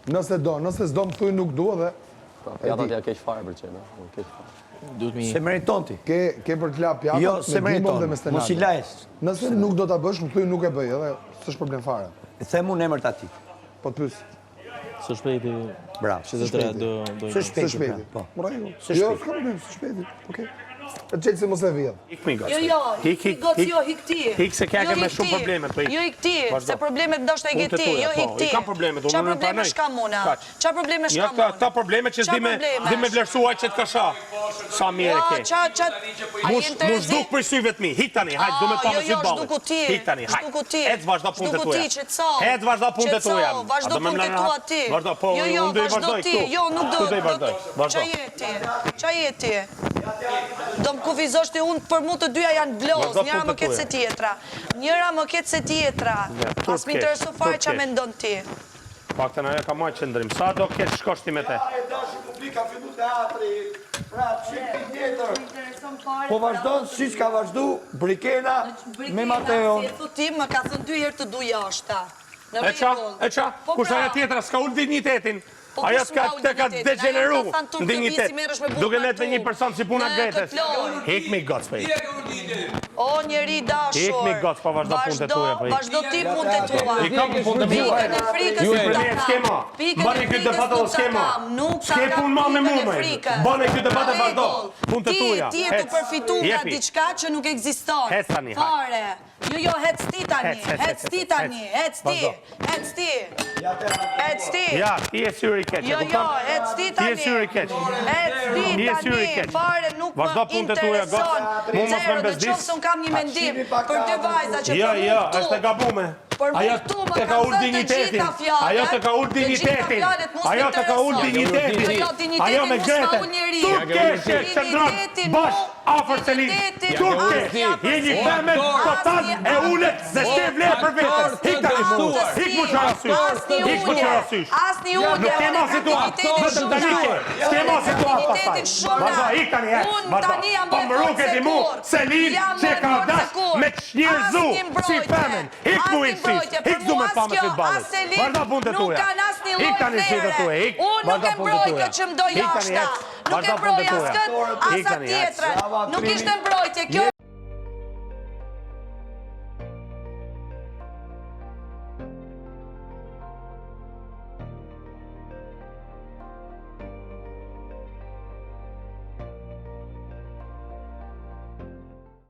Nëse s'do më thuj nuk dua dhe... Pjatat ja keq fare për qenë, keq fare. Se meriton ti. Ke për t'la pjatat Jo, se me dimon dhe meriton. me stenade. Mos I lajs. Nëse nuk do t'a bësh, më thuj nuk e bëj, edhe s'është problem fare. Them unë emër t'ati. Po t'pyes. Së shpejti... Bravo. 23 do... Së shpejti. Po. Jo, shpejti. s'ka problem, së shpejti. Okej. E qetë se mos e vjedh. Hik mi gocë. Jo, hik gocë, jo, hik ti. Hik se keke me shumë probleme. Jo, hik ti, se problemet ndoshta I ke ti, jo hik ti. I kam problemet, Qa probleme shka muna? Qa probleme shka muna? Ta probleme që s'di me vlerësua që t'ka sha. Sa mire ke. Mus duk për syve t'mi. Hik tani, hajt, du me pa me sytë balit. Hik tani, hajt. Ec vazhda punë të tuja. Ec vazhda punë të tuja. Vazhdo punë të tua ti. Jo, vazhdo ti. Jo, nuk do. Qa jeti? Do më kufizosh të unë për mu të dyja janë bloz, njëra më ketë se tjetra. Njëra më ketë se tjetra. As më interesu fare qa me ndonë ti. Pak të në e ka maj qëndrim. Sa do ketë shkosh ti me te? Po vazhdon, si s'ka vazhdu, Brikena me Mateon. Si e thuti, më ka thënë 2 herë të du jashta. E qa? Kush aja tjetra, s'ka ullë dignitetin. Ajo të ka degeneru në dignitet. Duke net me një person si puna Gretes. Hik mi goc për i. O njeri dashur. Hik mi goc pa vazhdo punë të tuja për i. Vazhdo ti punë të tua. I kam punë të Pikën e frikës Ju nuk për ta një kam. skema. Bani këtë debatë o skema. Shke punë ma me mu me. Bani këtë debatë vazhdo. Punë të tuja. Ti e të përfitu nga diçka që nuk ekziston. Hec tani, Fare. Jo, hec ti tani. Hec ti tani. Hec ti. Ja, ti e syri keq. Jo, hec ti tani. Ti e syri keq. Hec ti tani. Fare nuk Vazhdo më punë të tuja, intereson. goc. Mu mos me mbesdis. Në qofë se unë kam një mendim për 2 vajza që për Jo, është e gabume. Ajo të ka ullë dignitetin. Ajo të ka ullë dignitetin. Ajo të ka ullë dignitetin. Ajo me Greten. Tu keshe qëndron bash afer se një. Tu keshe. Je një femen total e ullet dhe s'ke vlerë për vetës. Hik të një. Hik mu qara sysh. Hik mu qara sysh. Asni ullje. Nuk kema situatë. Vëtëm të nike. S'kema situatë pastaj. Vazda, hik të një. Vazda. Pa më ruket I mu. Selin që ka dash me qnjërzu si femen. Hik mu I shish. Hik du me pa me fit balit. Vazda punë të tuja. Hik të një shitë të tuja. Hik. Vazda punë të tuja. Nuk e mbroj askët, as atë tjetrën. Nuk ishte mbrojtje kjo.